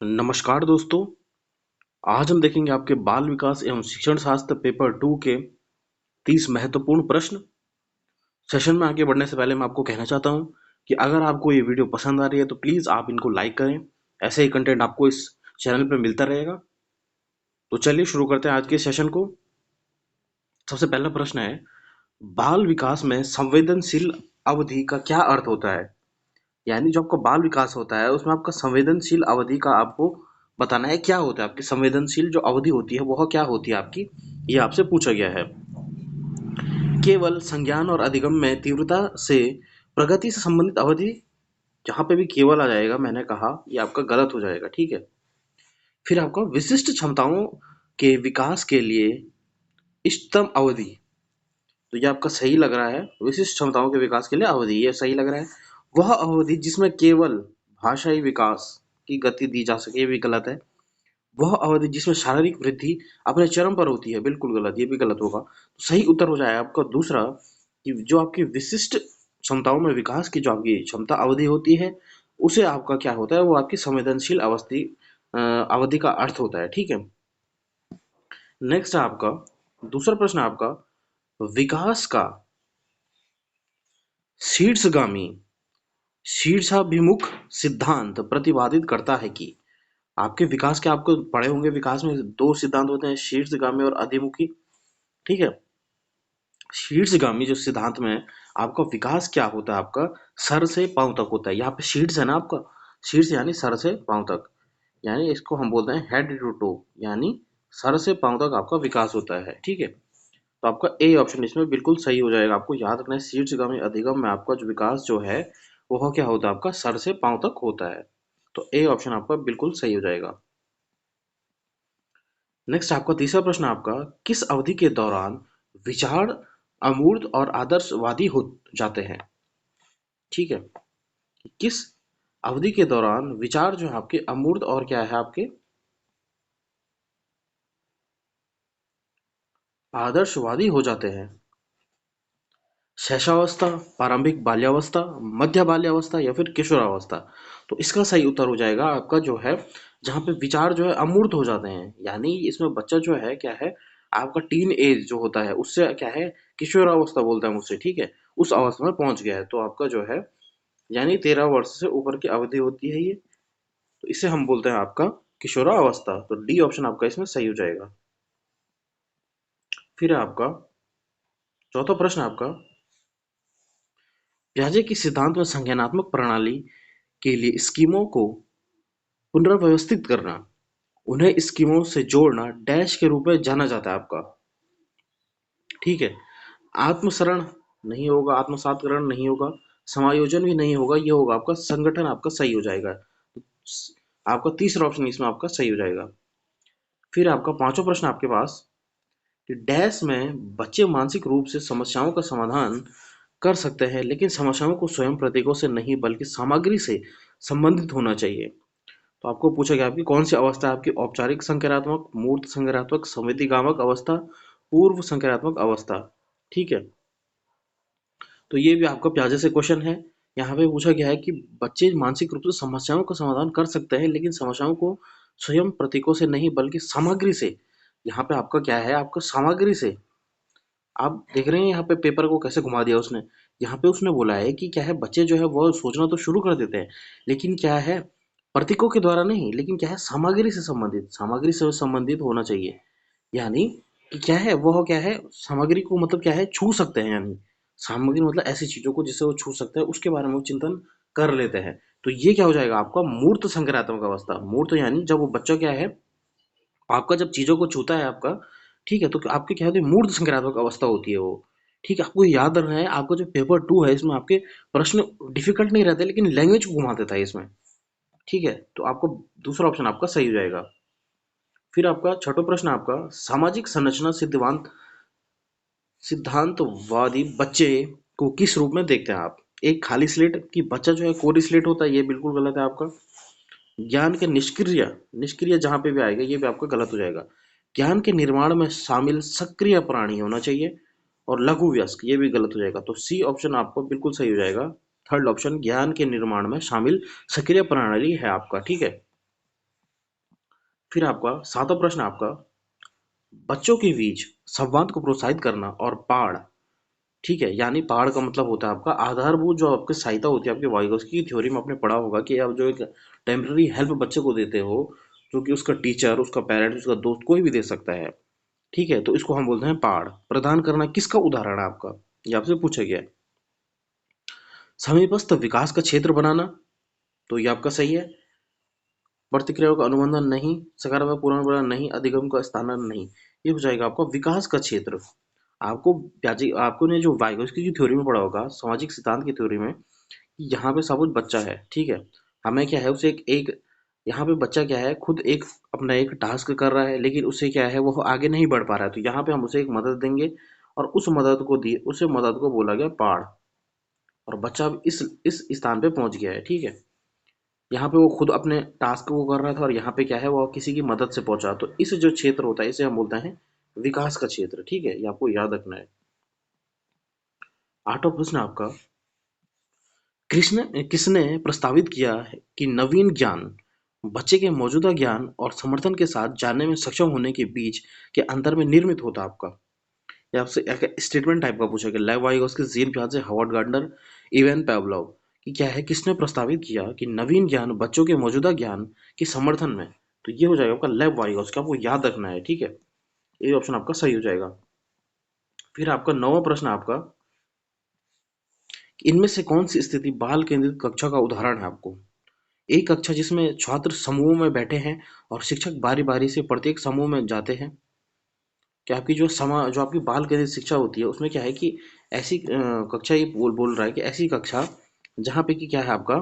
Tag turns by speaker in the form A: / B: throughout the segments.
A: नमस्कार दोस्तों। आज हम देखेंगे आपके बाल विकास एवं शिक्षण शास्त्र पेपर 2 के 30 महत्वपूर्ण प्रश्न। सेशन में आगे बढ़ने से पहले मैं आपको कहना चाहता हूं कि अगर आपको ये वीडियो पसंद आ रही है तो प्लीज़ आप इनको लाइक करें। ऐसे ही कंटेंट आपको इस चैनल पे मिलता रहेगा। तो चलिए शुरू करते हैं आज के सेशन को। सबसे पहला प्रश्न है, बाल विकास में संवेदनशील अवधि का क्या अर्थ होता है? यानी जो आपका बाल विकास होता है उसमें आपका संवेदनशील अवधि का आपको बताना है क्या होता है। आपकी संवेदनशील जो अवधि होती है वह क्या होती है आपकी, ये आपसे पूछा गया है। केवल संज्ञान और अधिगम में तीव्रता से प्रगति से संबंधित अवधि, जहां पे भी केवल आ जाएगा मैंने कहा ये आपका गलत हो जाएगा, ठीक है। फिर आपका विशिष्ट क्षमताओं के विकास के लिए इष्टतम अवधि, तो ये आपका सही लग रहा है। विशिष्ट क्षमताओं के विकास के लिए अवधि ये सही लग रहा है। वह अवधि जिसमें केवल भाषाई विकास की गति दी जा सके, ये भी गलत है। वह अवधि जिसमें शारीरिक वृद्धि अपने चरम पर होती है, बिल्कुल गलत, ये भी गलत होगा। तो सही उत्तर हो जाएगा आपका दूसरा, कि जो आपकी विशिष्ट क्षमताओं में विकास की जो आपकी क्षमता अवधि होती है उसे आपका क्या होता है, वो आपकी संवेदनशील अवधि का अर्थ होता है, ठीक है। नेक्स्ट है आपका दूसरा प्रश्न, आपका विकास का शीर्षगामी शीर्षाभिमुख सिद्धांत प्रतिपादित करता है कि, आपके विकास के आपको पढ़े होंगे, विकास में दो सिद्धांत होते हैं, शीर्षगामी और अधिमुखी, ठीक है। शीर्षगामी जो सिद्धांत में आपका विकास क्या होता है, आपका सर से पांव तक होता है। यहाँ पे शीर्ष है ना आपका, शीर्ष यानी सर से पांव तक, यानी इसको हम बोलते हैं हेड टू टो, यानी सर से पांव तक आपका विकास होता है, ठीक है। तो आपका ए ऑप्शन इसमें बिल्कुल सही हो जाएगा। आपको याद रखना है शीर्षगामी अधिगम में आपका जो विकास जो है वह क्या होता है, आपका सर से पांव तक होता है। तो ए ऑप्शन आपका बिल्कुल सही हो जाएगा। नेक्स्ट आपका तीसरा प्रश्न, आपका किस अवधि के दौरान विचार अमूर्त और आदर्शवादी हो जाते हैं, ठीक है। किस अवधि के दौरान विचार जो है आपके अमूर्त और क्या है आपके आदर्शवादी हो जाते हैं? शैशवावस्था, प्रारंभिक बाल्यावस्था, मध्य बाल्यावस्था या फिर किशोरावस्था। तो इसका सही उत्तर हो जाएगा आपका जो है, जहाँ पे विचार जो है अमूर्त हो जाते हैं, यानी इसमें बच्चा जो है क्या है, आपका टीन एज जो होता है उससे क्या है, किशोरावस्था बोलते हैं उससे, ठीक है, उस अवस्था में पहुंच गया है। तो आपका जो है यानी 13 वर्ष से ऊपर की अवधि होती है ये, तो इसे हम बोलते हैं आपका किशोरावस्था। तो डी ऑप्शन आपका इसमें सही हो जाएगा। फिर है आपका चौथा प्रश्न, आपका पियाजे के सिद्धांत में संज्ञानात्मक प्रणाली के लिए स्कीमों को पुनर्व्यवस्थित करना, उन्हें स्कीमों से जोड़ना डैश के रूप में जाना जाता है आपका, ठीक है। आत्मसरण नहीं होगा, आत्मसातकरण नहीं होगा, समायोजन भी नहीं होगा, ये होगा आपका संगठन, आपका सही हो जाएगा। आपका तीसरा ऑप्शन इसमें आपका सही हो जाएगा। फिर आपका पांचवा प्रश्न आपके पास, कि डैश में बच्चे मानसिक रूप से समस्याओं का समाधान कर सकते हैं लेकिन समस्याओं को स्वयं प्रतीकों से नहीं बल्कि सामग्री से संबंधित होना चाहिए। तो आपको पूछा गया आपकी कौन सी अवस्था है, आपकी औपचारिक संज्ञानात्मक, मूर्त संज्ञानात्मक, संवेदीगामक अवस्था, पूर्व संज्ञानात्मक अवस्था, ठीक है। तो ये भी आपका प्याजे से क्वेश्चन है। यहाँ पे पूछा गया है कि बच्चे मानसिक रूप से समस्याओं का समाधान कर सकते हैं लेकिन समस्याओं को स्वयं प्रतीकों से नहीं बल्कि सामग्री से, यहाँ पे आपका क्या है, आपका सामग्री से। आप देख रहे हैं यहाँ पे पेपर को कैसे घुमा दिया उसने। यहाँ पे उसने बोला है कि क्या है, बच्चे जो है वो सोचना तो शुरू कर देते हैं लेकिन क्या है, प्रतीकों के द्वारा नहीं, लेकिन क्या है, सामग्री से संबंधित होना चाहिए। यानी कि क्या है, वह क्या है, सामग्री को मतलब क्या है, छू सकते हैं, यानी सामग्री मतलब ऐसी चीजों को जिससे वो छू सकते हैं उसके बारे में वो चिंतन कर लेते हैं। तो ये क्या हो जाएगा आपका मूर्त संज्ञानात्मक अवस्था। मूर्त यानी जब वो बच्चा क्या है, आपका जब चीजों को छूता है आपका, ठीक है, तो आपके क्या होती है, मूर्त संज्ञानात्मक अवस्था होती है वो, ठीक है। आपको याद रखना है, आपका जो पेपर 2 है इसमें आपके प्रश्न डिफिकल्ट नहीं रहते लेकिन लैंग्वेज को घुमा देता है इसमें, ठीक है। तो आपको दूसरा ऑप्शन आपका सही हो जाएगा। फिर आपका छठा प्रश्न, आपका सामाजिक संरचना सिद्धांतवादी बच्चे को किस रूप में देखते हैं आप? एक खाली स्लेट, की बच्चा जो है कोरी स्लेट होता है, ये बिल्कुल गलत है आपका। ज्ञान के निष्क्रिय, निष्क्रिय जहां पे भी आएगा ये भी आपका गलत हो जाएगा। ज्ञान के निर्माण में शामिल सक्रिय प्राणी होना चाहिए, और लघु वयस्क, ये भी गलत हो जाएगा। तो सी ऑप्शन आपको बिल्कुल सही हो जाएगा। थर्ड ऑप्शन ज्ञान के निर्माण में शामिल सक्रिय प्रणाली है आपका, ठीक है। फिर आपका 7वां प्रश्न आपका, बच्चों के बीच संवाद को प्रोत्साहित करना और पाड़, ठीक है, यानी पहाड़ का मतलब होता है आपका आधारभूत जो आपकी सहायता होती है आपके वाइगोस्की की थ्योरी में आपने पढ़ा होगा कि आप जो एक टेम्पररी हेल्प बच्चे को देते हो, जो कि उसका टीचर, उसका पेरेंट, उसका दोस्त कोई भी दे सकता है, ठीक है, तो इसको हम बोलते हैं पहाड़ प्रदान करना। किसका उदाहरण है आपका, ये आपसे पूछा गया है। समीपस्थ विकास का क्षेत्र बनाना, तो ये आपका सही है। प्रतिक्रियाओं का अनुबंधन नहीं, सकारात्मक पूर्वानुमान नहीं, अधिगम का स्थानांतरण नहीं, ये हो जाएगा आपका विकास का क्षेत्र। आपको आपको ने जो वाइगोस्की की थ्योरी में पढ़ा होगा, सामाजिक सिद्धांत की थ्योरी में, कि यहाँ पे सब कुछ बच्चा है, ठीक है, हमें क्या है उसे एक यहाँ पे बच्चा क्या है खुद एक अपना एक टास्क कर रहा है, लेकिन उससे क्या है वो आगे नहीं बढ़ पा रहा है, तो यहाँ पे हम उसे एक मदद देंगे, और उस मदद को दी उसे मदद को बोला गया पाड़, और बच्चा अब इस स्थान पे पहुंच गया है, ठीक है। यहाँ पे वो खुद अपने टास्क को कर रहा था, और यहाँ पे क्या है वो किसी की मदद से पहुंचा, तो इस जो क्षेत्र होता है इसे हम बोलते हैं विकास का क्षेत्र, ठीक है, ये आपको याद रखना है। 8वां प्रश्न आपका, कृष्ण किसने प्रस्तावित किया है कि नवीन ज्ञान बच्चे के मौजूदा ज्ञान और समर्थन के साथ जानने में सक्षम होने के बीच के अंतर में निर्मित होता है आपका। ये आपसे एक स्टेटमेंट टाइप का पूछा गया, लेव वाइगोस्की, जीन पियाजे, हार्वर्ड गार्डनर, इवान पावलोव, कि क्या है किसने प्रस्तावित किया कि नवीन ज्ञान बच्चों के मौजूदा ज्ञान के समर्थन में, तो ये हो जाएगा आपका लेव वाइगोस्की, आपको याद रखना है, ठीक है, ये ऑप्शन आपका सही हो जाएगा। फिर आपका 9वां प्रश्न आपका, कि इनमें से कौन सी स्थिति बाल केंद्रित कक्षा का उदाहरण है आपको। एक कक्षा जिसमें छात्र समूहों में बैठे हैं और शिक्षक बारी बारी से प्रत्येक समूह में जाते हैं। कि आपकी जो आपकी बाल केंद्रित शिक्षा होती है उसमें क्या है कि ऐसी कक्षा, ये बोल रहा है कि ऐसी कक्षा जहाँ पे कि क्या है आपका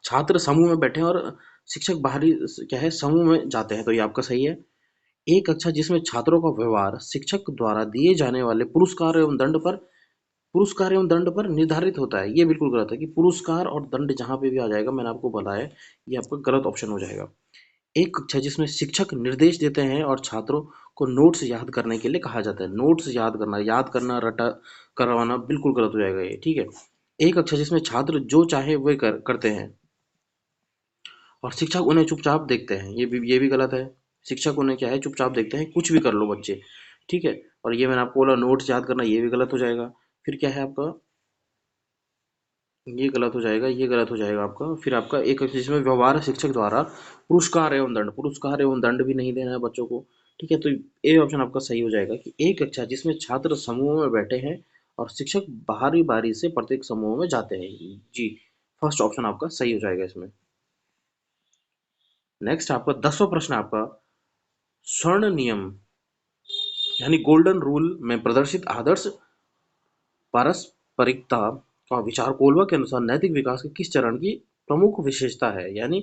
A: छात्र समूह में बैठे हैं और शिक्षक बाहरी क्या है समूह में जाते हैं, तो ये आपका सही है। एक कक्षा जिसमें छात्रों का व्यवहार शिक्षक द्वारा दिए जाने वाले पुरस्कार एवं दंड पर निर्धारित होता है, ये बिल्कुल गलत है, कि पुरस्कार और दंड जहाँ पे भी आ जाएगा मैंने आपको बताया, ये आपका गलत ऑप्शन हो जाएगा। एक कक्षा जिसमें शिक्षक निर्देश देते हैं और छात्रों को नोट्स याद करने के लिए कहा जाता है, नोट्स याद करना रटा करवाना बिल्कुल गलत हो जाएगा ये, ठीक है। एक कक्षा जिसमें छात्र जो चाहे वे करते हैं और शिक्षक उन्हें चुपचाप देखते हैं, ये भी गलत है। शिक्षक उन्हें क्या है चुपचाप देखते हैं, कुछ भी कर लो बच्चे, ठीक है। और ये मैंने आपको बोला नोट्स याद करना, ये भी गलत हो जाएगा। फिर क्या है आपका, ये गलत हो जाएगा, ये गलत हो जाएगा आपका। फिर आपका एक जिसमें व्यवहार शिक्षक द्वारा पुरस्कार एवं दंड भी नहीं देना है बच्चों को, ठीक है, तो ये ऑप्शन आपका सही हो जाएगा कि एक कक्षा जिसमें छात्र समूह में बैठे हैं और शिक्षक बारी बारी से प्रत्येक समूह में जाते हैं, जी, फर्स्ट ऑप्शन आपका सही हो जाएगा इसमें। नेक्स्ट आपका 10वां प्रश्न आपका, स्वर्ण नियम यानी गोल्डन रूल में प्रदर्शित आदर्श पारस्परिकता का विचार कोलबा के अनुसार नैतिक विकास के किस चरण की प्रमुख विशेषता है, यानी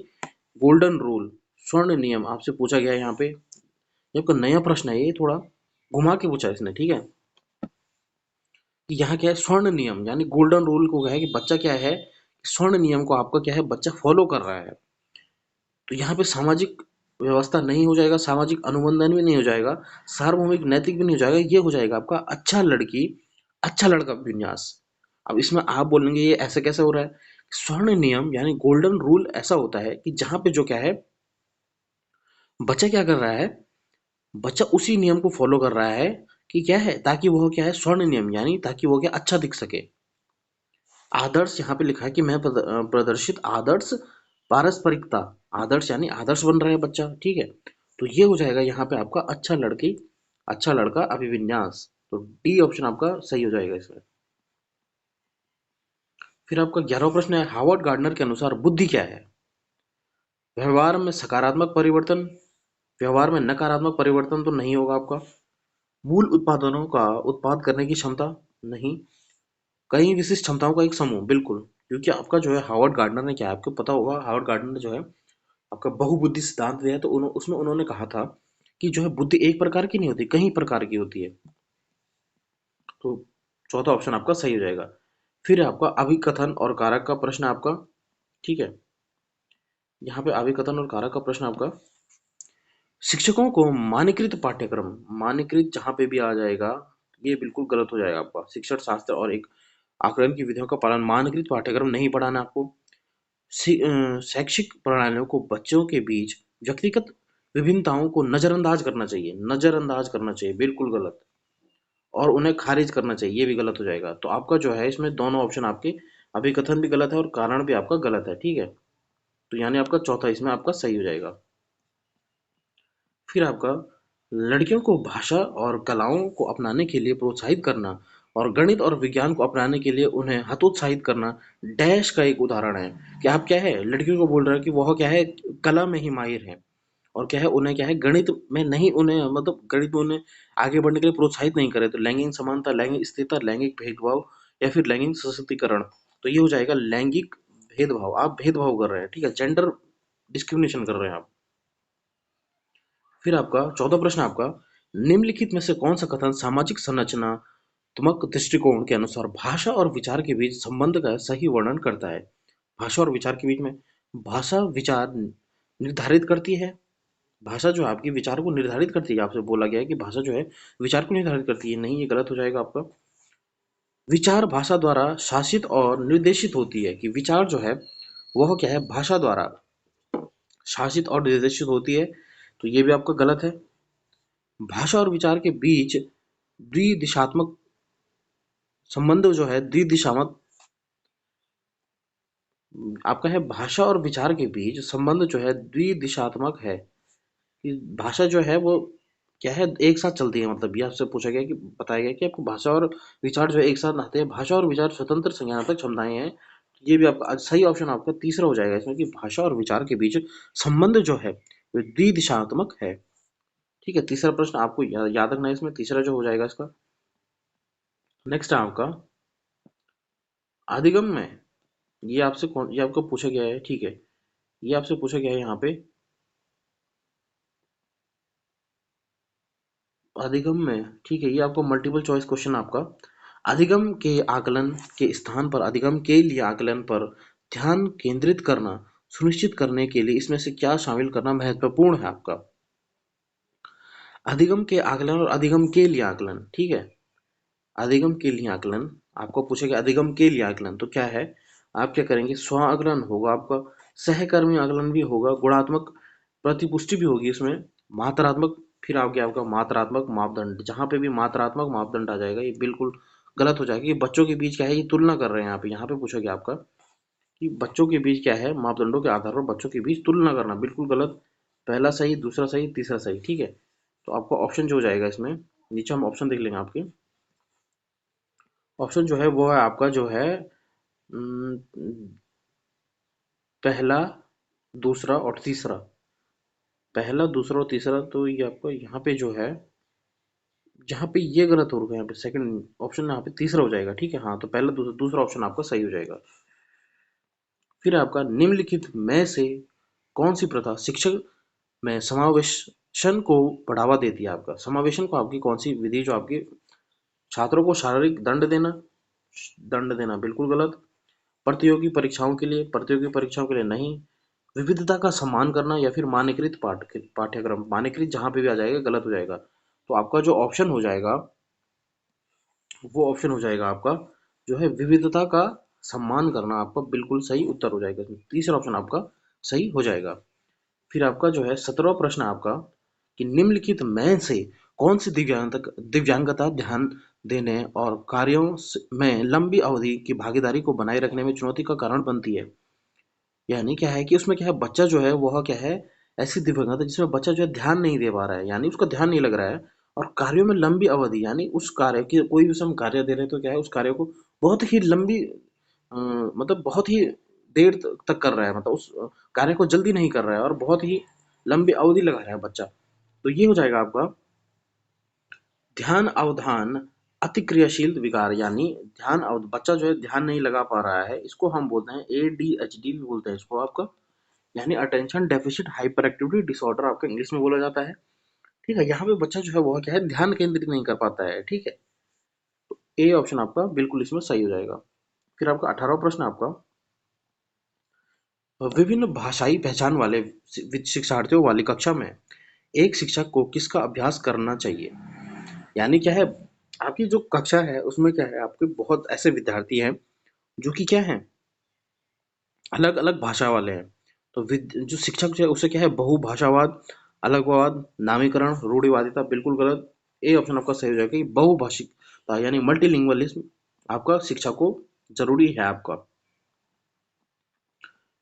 A: गोल्डन रूल, स्वर्ण नियम आपसे पूछा गया है यहाँ पे। ये आपका नया प्रश्न है, ये थोड़ा घुमा के पूछा है इसने, ठीक है, कि यहाँ क्या है स्वर्ण नियम यानी गोल्डन रूल को क्या है कि बच्चा क्या है स्वर्ण नियम को आपका क्या है बच्चा फॉलो कर रहा है, तो यहाँ पे सामाजिक व्यवस्था नहीं हो जाएगा, सामाजिक अनुबंधन भी नहीं हो जाएगा, सार्वभौमिक नैतिक भी नहीं हो जाएगा, ये हो जाएगा आपका अच्छा लड़की अच्छा लड़का विन्यास। अब इसमें आप बोलेंगे ये ऐसे कैसे हो रहा है, स्वर्ण नियम यानी गोल्डन रूल ऐसा होता है कि जहाँ पे जो क्या है बच्चा क्या कर रहा है, बच्चा उसी नियम को फॉलो कर रहा है कि क्या है ताकि वह क्या है स्वर्ण नियम यानी ताकि वो क्या अच्छा दिख सके। आदर्श यहाँ पे लिखा है कि मैं प्रदर्शित आदर्श पारस्परिकता, आदर्श यानी आदर्श बन रहा है बच्चा, ठीक है, तो ये हो जाएगा यहाँ पे आपका अच्छा लड़का अभिविन्यास, तो डी ऑप्शन आपका सही हो जाएगा इसमें। फिर आपका 11वां प्रश्न है, हार्वर्ड गार्डनर के अनुसार बुद्धि क्या है। व्यवहार में सकारात्मक परिवर्तन, व्यवहार में नकारात्मक परिवर्तन तो नहीं होगा आपका। मूल उत्पादनों का उत्पाद करने की क्षमता, नहीं। कई विशिष्ट क्षमताओं का एक समूह, बिल्कुल, क्योंकि आपका जो है हार्वर्ड गार्डनर ने क्या है आपको पता होगा, हार्वर्ड गार्डनर ने जो है आपका बहुबुद्धि सिद्धांत दिया है, तो उसमें उन्होंने कहा था कि जो है बुद्धि एक प्रकार की नहीं होती, कई प्रकार की होती है, तो चौथा ऑप्शन आपका सही हो जाएगा। फिर आपका अभिकथन और कारक का प्रश्न आपका, ठीक है, यहाँ पे अभिकथन और कारक का प्रश्न आपका, शिक्षकों को मानकीकृत पाठ्यक्रम, मानकीकृत जहाँ पे भी आ जाएगा ये बिल्कुल गलत हो जाएगा आपका, शिक्षण शास्त्र और एक आकलन की विधियों का पालन, मानकीकृत पाठ्यक्रम नहीं पढ़ाना आपको। शैक्षिक प्रणालियों को बच्चों के बीच व्यक्तिगत विभिन्नताओं को नज़रअंदाज करना चाहिए, नज़रअंदाज करना चाहिए, बिल्कुल गलत। और उन्हें खारिज करना चाहिए, ये भी गलत हो जाएगा। तो आपका जो है इसमें दोनों ऑप्शन आपके अभिकथन भी गलत है और कारण भी आपका गलत है, ठीक है। तो यानी आपका चौथा इसमें आपका सही हो जाएगा। फिर आपका लड़कियों को भाषा और कलाओं को अपनाने के लिए प्रोत्साहित करना और गणित और विज्ञान को अपनाने के लिए उन्हें हतोत्साहित करना डैश का एक उदाहरण है। कि आप क्या है लड़कियों को बोल रहे हैं कि वह क्या है कला में ही माहिर है, और क्या है उन्हें क्या है गणित में नहीं, उन्हें मतलब गणित में उन्हें आगे बढ़ने के लिए प्रोत्साहित नहीं करे। तो लैंगिक समानता, लैंगिक स्थिरता, लैंगिक भेदभाव या फिर लैंगिक सशक्तिकरण, तो ये हो जाएगा लैंगिक भेदभाव। आप भेदभाव कर रहे हैं, ठीक है, जेंडर डिस्क्रिमिनेशन कर रहे हैं आप। फिर आपका 14 प्रश्न आपका, निम्नलिखित में से कौन सा कथन सामाजिक संरचनात्मक दृष्टिकोण के अनुसार भाषा और विचार के बीच संबंध का सही वर्णन करता है? भाषा और विचार के बीच में, भाषा विचार निर्धारित करती है। भाषा जो है आपकी विचार को निर्धारित करती है। आपसे बोला गया है कि भाषा जो है विचार को निर्धारित करती है, नहीं, ये गलत हो जाएगा आपका। विचार भाषा द्वारा शासित और निर्देशित होती है। कि विचार जो है वह क्या है भाषा द्वारा शासित और निर्देशित होती है, तो ये भी आपका गलत है। भाषा और विचार के बीच द्विदिशात्मक संबंध जो है द्विदिशात्मक, आपका है भाषा और विचार के बीच संबंध जो है द्विदिशात्मक है। कि भाषा जो है वो क्या है एक साथ चलती है। मतलब ये आपसे पूछा गया कि बताया गया कि आपको भाषा और विचार जो है एक साथ आते हैं। भाषा और विचार स्वतंत्र संज्ञानात्मक क्षमताएं हैं। ये भी आपका सही ऑप्शन आपका तीसरा हो जाएगा इसमें, कि भाषा और विचार के बीच संबंध जो है वो द्विदिशात्मक है। ठीक है, तीसरा प्रश्न आपको याद रखना है इसमें, तीसरा जो हो जाएगा इसका। नेक्स्ट है आपका अधिगम में, ये आपको पूछा गया है, ठीक है, ये आपसे पूछा गया है यहाँ पे अधिगम में, ठीक है, ये आपको मल्टीपल चॉइस क्वेश्चन आपका। अधिगम के आकलन के स्थान पर अधिगम के लिए आकलन पर ध्यान केंद्रित करना सुनिश्चित करने के लिए इसमें से क्या शामिल करना महत्वपूर्ण है आपका? अधिगम के आकलन और अधिगम के लिए आकलन, ठीक है। अधिगम के लिए आकलन आपको पूछेगा, अधिगम के लिए आकलन तो क्या है, आप क्या करेंगे, स्व आकलन होगा आपका, सहकर्मी आकलन भी होगा, गुणात्मक प्रतिपुष्टि भी होगी इसमें, मात्रात्मक, फिर आ गया आपका मात्रात्मक मापदंड। जहां पे भी मात्रात्मक मापदंड आ जाएगा ये बिल्कुल गलत हो जाएगा। ये बच्चों के बीच क्या है, ये तुलना कर रहे हैं यहाँ पे पूछोगे आपका कि बच्चों के बीच क्या है, मापदंडों के आधार पर बच्चों के बीच तुलना करना, बिल्कुल गलत। पहला सही, दूसरा सही, तीसरा सही, ठीक है। तो आपका ऑप्शन जो हो जाएगा इसमें, नीचे हम ऑप्शन देख लेंगे आपके। ऑप्शन जो है वो है आपका जो है उम, पहला, दूसरा और तीसरा। पहला, दूसरा और तीसरा, तो ये आपका यहाँ पे जो है, जहाँ पे ये गलत हो गया, यहाँ पे सेकंड ऑप्शन यहाँ पे तीसरा हो जाएगा, ठीक है। हाँ, तो पहला, दूसरा, दूसरा ऑप्शन आपका सही हो जाएगा। फिर आपका निम्नलिखित में से कौन सी प्रथा शिक्षक में समावेशन को बढ़ावा देती है? आपका समावेशन को आपकी कौन सी विधि जो आपकी छात्रों को शारीरिक दंड देना बिल्कुल गलत। प्रतियोगी परीक्षाओं के लिए नहीं। विविधता का सम्मान करना या फिर मानकीकृत पाठ्यक्रम, मानकीकृत जहाँ पे भी आ जाएगा गलत हो जाएगा। तो आपका जो ऑप्शन हो जाएगा वो ऑप्शन हो जाएगा आपका जो है विविधता का सम्मान करना, आपका बिल्कुल सही उत्तर हो जाएगा इसमें। तीसरा ऑप्शन आपका सही हो जाएगा। फिर आपका जो है 17वां प्रश्न आपका, कि निम्नलिखित में से कौन सी दिव्यांगता ध्यान देने और में लंबी अवधि की भागीदारी को बनाए रखने में चुनौती का कारण बनती है? यानी क्या है कि उसमें क्या है बच्चा जो है वह क्या है ऐसी दिव्यांगता जिसमें बच्चा जो है ध्यान नहीं दे पा रहा है, यानी उसका ध्यान नहीं लग रहा है। और कार्यों में लंबी अवधि, यानी उस कार्य की कोई भी हम कार्य दे रहे हैं तो क्या है उस कार्य को बहुत ही लंबी मतलब बहुत ही देर तक कर रहा है, मतलब उस कार्य को जल्दी नहीं कर रहा है और बहुत ही लंबी अवधि लगा रहा है बच्चा। तो ये हो जाएगा आपका ध्यान अवधान अतिक्रियाशील विकार। यानी बच्चा जो है ध्यान नहीं लगा पा रहा है, इसको हम बोलते हैं ADHD भी बोलते हैं इसको आपका, यानी attention deficit hyper activity disorder आपका इंग्लिश में बोला जाता है। ठीक है, यहाँ पे बच्चा जो है वो क्या है ध्यान केंद्रित नहीं कर पाता है, ठीक है। ए ऑप्शन आपका बिल्कुल इसमें सही हो जाएगा। फिर आपका 18वां प्रश्न आपका, विभिन्न भाषाई पहचान वाले शिक्षार्थियों वाली कक्षा में एक शिक्षक को किसका अभ्यास करना चाहिए? यानी क्या है आपकी जो कक्षा है उसमें क्या है आपके बहुत ऐसे विद्यार्थी हैं जो कि क्या है अलग अलग भाषा वाले हैं। तो जो शिक्षक जो है उसे क्या है बहुभाषावाद अलगवाद, नामीकरण, रूढ़िवादिता, बिल्कुल गलत। ए ऑप्शन आपका सही हो जाएगा कि बहुभाषिकता यानी मल्टीलिंगुअलिज्म आपका शिक्षा को जरूरी है आपका।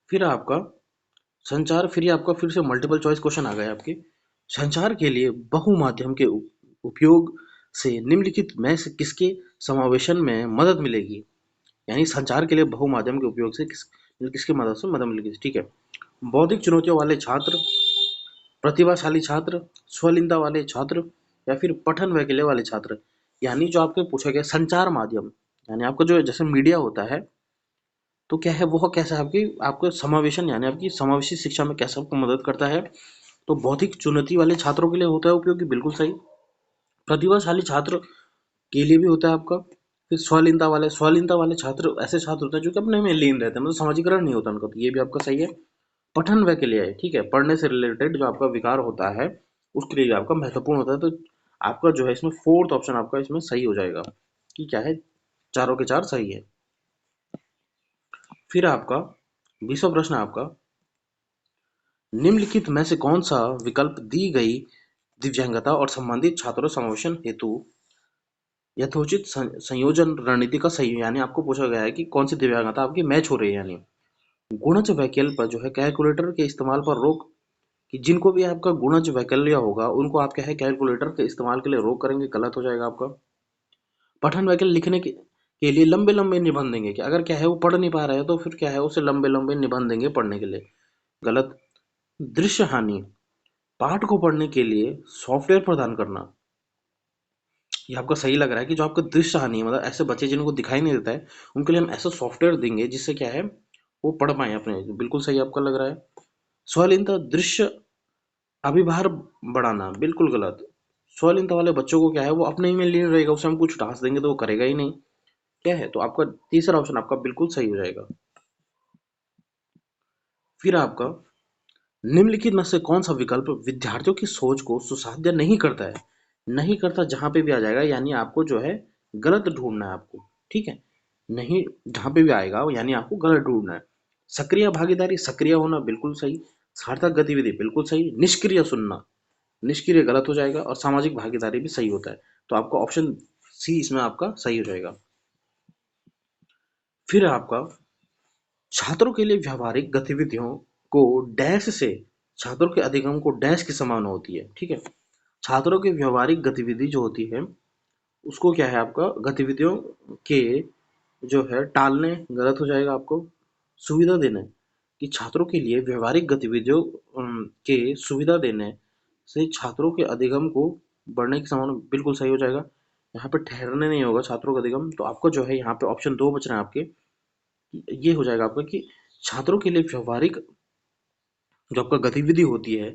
A: फिर आपका संचार, फिर ये आपका फिर से मल्टीपल चॉइस क्वेश्चन आ गए आपके। संचार के लिए बहुमाध्यम के उपयोग से निम्नलिखित में से किसके समावेशन में मदद मिलेगी? यानी संचार के लिए बहुमाध्यम के उपयोग से किसकी मदद से मदद मिलेगी, ठीक है। बौद्धिक चुनौतियों वाले छात्र, प्रतिभाशाली छात्र, स्वलिनता वाले छात्र, या फिर पठन वैकल्य वाले छात्र। यानी जो आपके पूछा गया संचार माध्यम, यानी आपका जो जैसे मीडिया होता है, तो क्या है वो कैसा है आपकी आपको समावेशन यानी आपकी समावेशी शिक्षा में कैसे आपको मदद करता है? तो बौद्धिक चुनौती वाले छात्रों के लिए होता है उपयोगी, बिल्कुल सही। प्रतिभाशाली छात्र के लिए भी होता है आपका। फिर स्वलीनता वाले छात्र ऐसे छात्र होते हैं जो कि अपने में लीन रहते हैं, मतलब समाजीकरण नहीं होता उनका, तो ये भी आपका सही है। पठन वय के लिए है, ठीक है, पढ़ने से रिलेटेड जो आपका विकार होता है उसके लिए भी आपका महत्वपूर्ण होता है। तो आपका जो है इसमें फोर्थ ऑप्शन आपका इसमें सही हो जाएगा कि क्या है, चारों के चार सही है। फिर आपका 20वां प्रश्न है आपका, निम्नलिखित में से कौन सा विकल्प दी गई दिव्यांगता और संबंधित छात्रों समावेशन हेतु यथोचित संयोजन रणनीति का सही है? यानी आपको पूछा गया है कि कौन सी दिव्यांगता आपकी मैच हो रही है। यानी गुणज वैकल्प जो है कैलकुलेटर के इस्तेमाल पर रोक, कि जिनको भी आपका गुणज वैकल्य होगा उनको आप क्या है कैलकुलेटर के इस्तेमाल के लिए रोक करेंगे, गलत हो जाएगा आपका। पठन वैकल्य लिखने के लिए लंबे लंबे निबंध देंगे, कि अगर क्या है वो पढ़ नहीं पा रहा है तो फिर क्या है उसे लंबे लंबे निबंध देंगे पढ़ने के लिए, गलत। दृश्य हानि, पाठ को पढ़ने के लिए सॉफ्टवेयर प्रदान करना, ये आपका सही लग रहा है कि जो आपका दृश्य हानि है, मतलब ऐसे बच्चे जिनको दिखाई नहीं देता है उनके लिए हम ऐसा सॉफ्टवेयर देंगे जिससे क्या है वो पढ़ पाए अपने, बिल्कुल सही आपका लग रहा है। स्वलिनता दृश्य अभिभार बढ़ाना, बिल्कुल गलत। स्वलिनता वाले बच्चों को क्या है वो अपने ही में लीन रहेगा, उसे हम कुछ टास्क देंगे तो वो करेगा ही नहीं, क्या है, तो आपका तीसरा ऑप्शन आपका बिल्कुल सही हो जाएगा। फिर आपका निम्नलिखित में से कौन सा विकल्प विद्यार्थियों की सोच को सुसाध्य नहीं करता है? नहीं करता जहां पे भी आ जाएगा यानी आपको जो है गलत ढूंढना है आपको, ठीक है। नहीं जहां पे भी आएगा यानी आपको गलत ढूंढना है। सक्रिय भागीदारी, सक्रिय होना, बिल्कुल सही। सार्थक गतिविधि, बिल्कुल सही। निष्क्रिय सुनना, निष्क्रिय गलत हो जाएगा। और सामाजिक भागीदारी भी सही होता है, तो आपका ऑप्शन सी इसमें आपका सही हो जाएगा। फिर आपका छात्रों के लिए व्यवहारिक गतिविधियों को डैश से, छात्रों के अधिगम को डैश के समान होती है, ठीक है। छात्रों की व्यवहारिक गतिविधि जो होती है उसको क्या है आपका गतिविधियों के जो है टालने, गलत हो जाएगा आपको। सुविधा देने, कि छात्रों के लिए व्यवहारिक गतिविधियों के सुविधा देने से छात्रों के अधिगम को बढ़ने के समान, बिल्कुल सही हो जाएगा। यहाँ पे ठहरने नहीं होगा छात्रों का अधिगम, तो आपको जो है यहाँ पे ऑप्शन दो बच रहे हैं आपके, ये हो जाएगा आपका कि छात्रों के लिए व्यवहारिक जो आपका गतिविधि होती है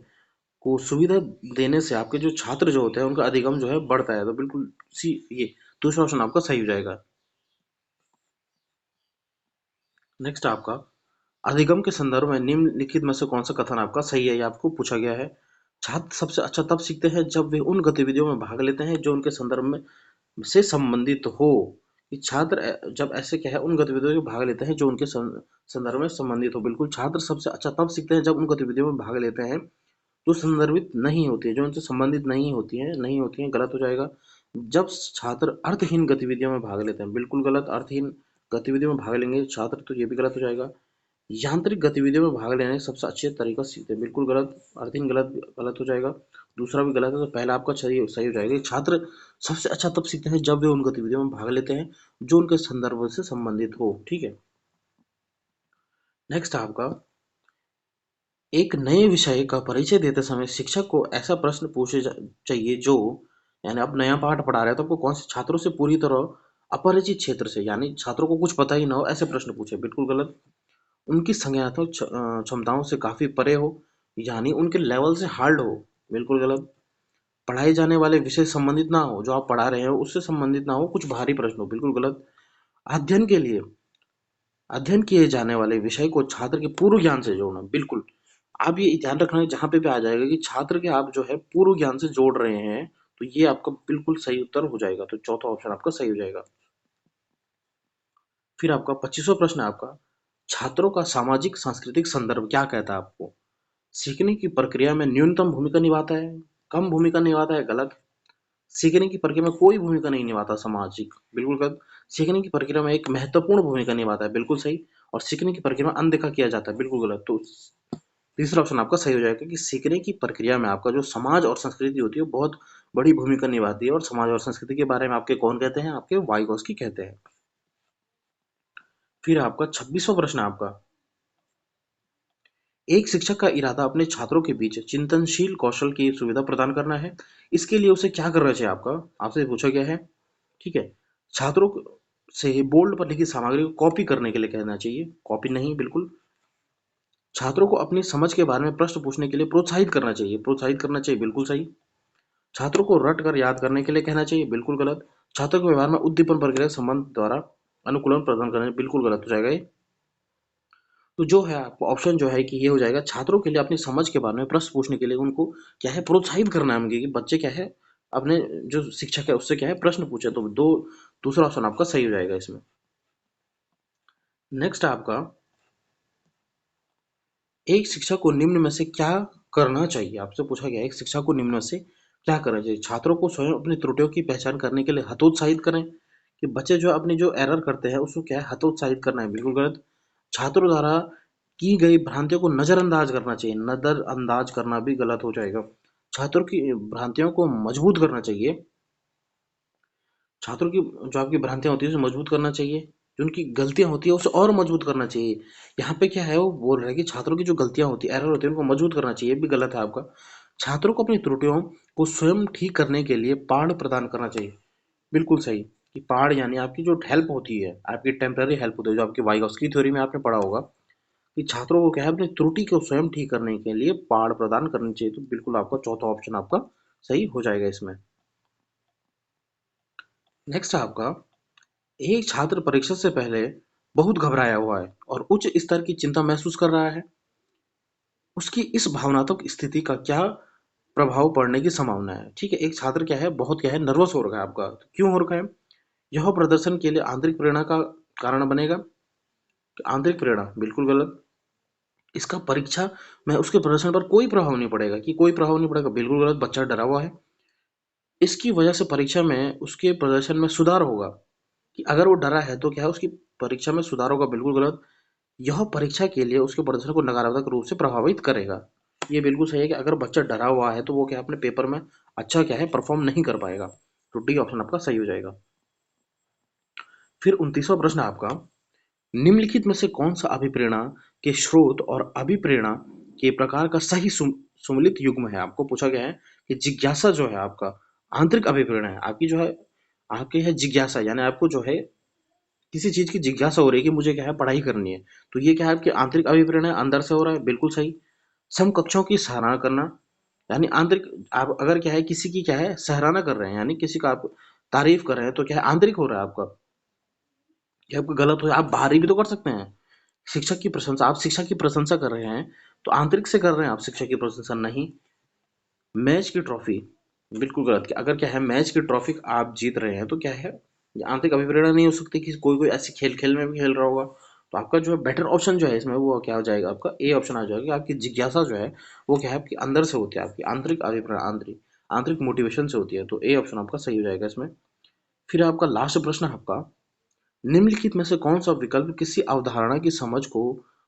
A: को सुविधा देने से आपके जो छात्र जो होते हैं उनका अधिगम जो है बढ़ता है, तो बिल्कुल सी ये दूसरा ऑप्शन आपका सही हो जाएगा। नेक्स्ट आपका अधिगम के संदर्भ में निम्नलिखित में से कौन सा कथन आपका सही है, ये आपको पूछा गया है। छात्र सबसे अच्छा तब सीखते हैं जब वे उन गतिविधियों में भाग लेते हैं जो उनके संदर्भ में से संबंधित हो, कि छात्र जब ऐसे क्या है उन गतिविधियों में भाग लेते हैं जो उनके संदर्भ में संबंधित हो, बिल्कुल। छात्र सबसे अच्छा तब सीखते हैं जब उन गतिविधियों में भाग लेते हैं जो संदर्भित नहीं होती है, जो उनसे संबंधित नहीं होती हैं, गलत हो जाएगा। जब छात्र अर्थहीन गतिविधियों में भाग लेते हैं, बिल्कुल गलत। अर्थहीन गतिविधियों में भाग लेंगे छात्र, तो ये भी गलत हो जाएगा। यांत्रिक गतिविधियों में भाग लेने सबसे अच्छे तरीका सीखते हैं, बिल्कुल गलत। अर्थहीन गलत, गलत हो जाएगा। दूसरा भी गलत है, तो पहला आपका सही सही हो जाएगा। छात्र सबसे अच्छा तब सीखते हैं जब वे उन गतिविधियों में भाग लेते हैं जो उनके संदर्भ से संबंधित हो, ठीक है। नेक्स्ट आपका एक नए विषय का परिचय देते समय शिक्षक को ऐसा प्रश्न पूछे चाहिए जो, यानी आप नया पाठ पढ़ा रहे हैं तो आपको कौन से छात्रों से पूरी तरह अपरिचित क्षेत्र से, यानी छात्रों को कुछ पता ही ना हो ऐसे प्रश्न पूछे, बिल्कुल गलत। उनकी संज्ञानात्मक क्षमताओं से काफी परे हो, यानी उनके लेवल से हार्ड हो, बिल्कुल गलत। पढ़ाए जाने वाले विषय संबंधित ना हो, जो आप पढ़ा रहे हो उससे संबंधित ना हो, कुछ भारी प्रश्न हो, बिल्कुल गलत। अध्ययन के लिए अध्ययन किए जाने वाले विषय को छात्र के पूर्व ज्ञान से जोड़ना, बिल्कुल। आप ये ध्यान रखना जहाँ पे भी आ जाएगा कि छात्र के आप जो है पूर्व ज्ञान से जोड़ रहे हैं, तो ये आपका बिल्कुल सही उत्तर हो जाएगा, तो चौथा ऑप्शन आपका सही हो जाएगा। फिर आपका 25वां प्रश्न है आपका, छात्रों का सामाजिक सांस्कृतिक संदर्भ क्या कहता है आपको? सीखने की प्रक्रिया में न्यूनतम भूमिका निभाता है, कम भूमिका निभाता है, गलत। सीखने की प्रक्रिया में कोई भूमिका नहीं निभाता सामाजिक, बिल्कुल गलत। सीखने की प्रक्रिया में एक महत्वपूर्ण भूमिका निभाता है, बिल्कुल सही। और सीखने की प्रक्रिया में अनदेखा किया जाता है, बिल्कुल गलत। तो तीसरा ऑप्शन आपका सही हो जाएगा कि सीखने की प्रक्रिया में आपका जो समाज और संस्कृति होती है वो बहुत बड़ी भूमिका निभाती है। और समाज और संस्कृति के बारे में आपके कौन कहते हैं? आपके वाइगोस्की कहते हैं। फिर आपका 26वां प्रश्न है आपका, एक शिक्षक का इरादा अपने छात्रों के बीच चिंतनशील कौशल की सुविधा प्रदान करना है। इसके लिए उसे क्या करना चाहिए? आपका आपसे पूछा गया है, ठीक है। छात्रों से बोर्ड पर लिखी सामग्री को कॉपी करने के लिए कहना चाहिए, कॉपी नहीं, बिल्कुल। छात्रों को अपनी समझ के बारे में प्रश्न पूछने के लिए प्रोत्साहित करना चाहिए, प्रोत्साहित करना चाहिए, बिल्कुल सही। छात्रों को रट कर याद करने के लिए कहना चाहिए, बिल्कुल गलत। छात्रों के व्यवहार में उद्दीपन प्रक्रिया संबंध द्वारा अनुकूलन प्रदान करना, बिल्कुल गलत हो जाएगा ये। तो जो है आपको ऑप्शन जो है कि ये हो जाएगा, छात्रों के लिए अपनी समझ के बारे में प्रश्न पूछने के लिए उनको क्या है, प्रोत्साहित करना है उनके, कि बच्चे क्या है अपने जो शिक्षक है उससे क्या है प्रश्न पूछे। तो दो दूसरा ऑप्शन आपका सही हो जाएगा इसमें। नेक्स्ट आपका, एक शिक्षक को निम्न में से क्या करना चाहिए? आपसे पूछा गया है एक शिक्षक को निम्न में से क्या करना चाहिए। छात्रों को स्वयं अपनी त्रुटियों की पहचान करने के लिए हतोत्साहित करें, कि बच्चे जो अपनी जो एरर करते हैं उसको क्या है हतोत्साहित करना है, बिल्कुल गलत। छात्रों द्वारा की गई भ्रांतियों को नजरअंदाज करना चाहिए, नजरअंदाज करना भी गलत हो जाएगा। छात्रों की भ्रांतियों को मजबूत करना चाहिए, छात्रों की जो आपकी भ्रांतियां होती है उसे मजबूत करना चाहिए, जो उनकी गलतियां होती है उसे और मजबूत करना चाहिए। यहाँ पे क्या है वो बोल रहा है कि छात्रों की जो गलतियां होती है एरर होती है उनको मजबूत करना चाहिए, ये भी गलत है आपका। छात्रों को अपनी त्रुटियों को स्वयं ठीक करने के लिए पाठ प्रदान करना चाहिए, बिल्कुल सही। कि पाठ यानी आपकी जो हेल्प होती है, आपकी टेम्पररी हेल्प होती है, जो आपकी वाइगॉस्की थ्योरी में आपने पढ़ा होगा कि छात्रों को क्या है अपनी त्रुटि को स्वयं ठीक करने के लिए पाठ प्रदान करनी चाहिए। तो बिल्कुल आपका चौथा ऑप्शन आपका सही हो जाएगा इसमें। नेक्स्ट आपका, एक छात्र परीक्षा से पहले बहुत घबराया हुआ है और उच्च स्तर की चिंता महसूस कर रहा है। उसकी इस भावनात्मक स्थिति का क्या प्रभाव पड़ने की संभावना है? ठीक है, एक छात्र क्या है बहुत क्या है नर्वस हो रखा है आपका, तो क्यों हो रखा है? यह प्रदर्शन के लिए आंतरिक प्रेरणा का कारण बनेगा। आंतरिक प्रेरणा बिल्कुल गलत। इसका परीक्षा में उसके प्रदर्शन पर कोई प्रभाव नहीं पड़ेगा, कि कोई प्रभाव नहीं पड़ेगा, बिल्कुल गलत। बच्चा डरा हुआ है, इसकी वजह से परीक्षा में उसके प्रदर्शन में सुधार होगा। कि अगर वो डरा है तो क्या है उसकी परीक्षा में सुधार होगा, बिल्कुल गलत। यह परीक्षा के लिए उसके प्रदर्शन को नकारात्मक रूप से प्रभावित करेगा। ये बिल्कुल सही है कि अगर बच्चा डरा हुआ है तो वो क्या है अपने पेपर में अच्छा क्या है परफॉर्म नहीं कर पाएगा। तो डी ऑप्शन आपका सही हो जाएगा। फिर 29वां प्रश्न आपका, निम्नलिखित में से कौन सा अभिप्रेरणा के स्रोत और अभिप्रेरणा के प्रकार का सही सुमिलित युग्म है? आपको पूछा गया है कि जिज्ञासा जो है आपका आंतरिक अभिप्रेरणा है, आपकी जो है आपकी है जिज्ञासा, यानी आपको जो है किसी चीज की जिज्ञासा हो रही है कि मुझे क्या है पढ़ाई करनी है, तो ये क्या है आपकी आंतरिक अभिप्रेरणा है, अंदर से हो रहा है, बिल्कुल सही। समकक्षों की सराहना करना, यानी आंतरिक, आप अगर क्या है किसी की क्या है सराहना कर रहे हैं, यानी किसी का आप तारीफ कर रहे हैं, तो क्या है आंतरिक हो रहा है आपका। ये आपका गलत हो, आप बाहरी भी तो कर सकते हैं। शिक्षक की प्रशंसा, आप शिक्षक की प्रशंसा कर रहे हैं तो आंतरिक से कर रहे हैं आप शिक्षक की प्रशंसा, नहीं। मैच की ट्रॉफी, बिल्कुल गलत। कि अगर क्या है मैच की ट्रॉफी आप जीत रहे हैं तो क्या है ये आंतरिक अभिप्रेरणा नहीं हो सकती, कि कोई कोई ऐसे खेल खेल में भी खेल रहा होगा। तो आपका जो है बेटर ऑप्शन जो है इसमें वो क्या हो जाएगा, आपका ए ऑप्शन आ जाएगा। कि आपकी जिज्ञासा जो है वो क्या है आपके अंदर से होती है, आपकी आंतरिक अभिप्रेरणा आंतरिक आंतरिक मोटिवेशन से होती है। तो ए ऑप्शन आपका सही हो जाएगा इसमें। फिर आपका लास्ट प्रश्न है आपका, निम्नलिखित में से कौन सा विकल्प किसी अवधारणा की समझ को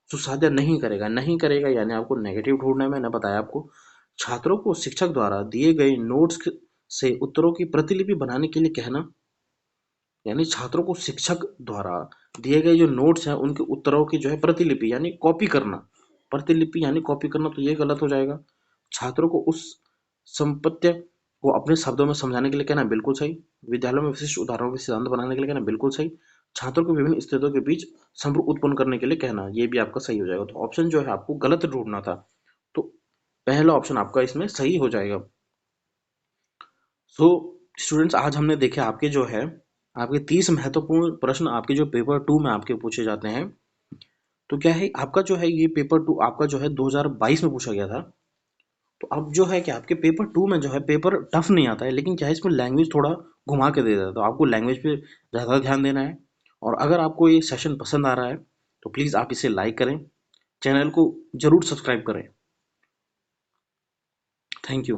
A: सुसाध्य नहीं करेगा? नहीं करेगा यानी आपको नेगेटिव ढूंढना है, मैंने बताया आपको। छात्रों को शिक्षक द्वारा दिए गए नोट्स से उत्तरों की प्रतिलिपि बनाने के लिए कहना, यानी छात्रों को शिक्षक द्वारा दिए गए जो नोट्स हैं उनके उत्तरों की जो है प्रतिलिपि यानी कॉपी करना, प्रतिलिपि यानी कॉपी करना, तो ये गलत हो जाएगा। छात्रों को उस संपत्ति को अपने शब्दों में समझाने के लिए कहना, बिल्कुल सही। विद्यालयों में विशिष्ट उदाहरणों के सिद्धांत बनाने के लिए कहना, बिल्कुल सही। छात्रों को विभिन्न स्थितियों के बीच संपर्क उत्पन्न करने के लिए कहना, ये भी आपका सही हो जाएगा। तो ऑप्शन जो है आपको गलत ढूंढना था, तो पहला ऑप्शन आपका इसमें सही हो जाएगा। सो स्टूडेंट्स, आज हमने देखे आपके जो है आपके 30 महत्वपूर्ण प्रश्न आपके जो पेपर 2 में आपके पूछे जाते हैं। तो क्या है आपका जो है ये पेपर 2 आपका जो है 2022 में पूछा गया था। तो अब जो है कि आपके पेपर 2 में जो है पेपर टफ नहीं आता है, लेकिन क्या है इसमें लैंग्वेज थोड़ा घुमा के दे देता है, तो आपको लैंग्वेज पे ज़्यादा ध्यान देना है। और अगर आपको ये सेशन पसंद आ रहा है तो प्लीज़ आप इसे लाइक करें, चैनल को ज़रूर सब्सक्राइब करें। Thank you.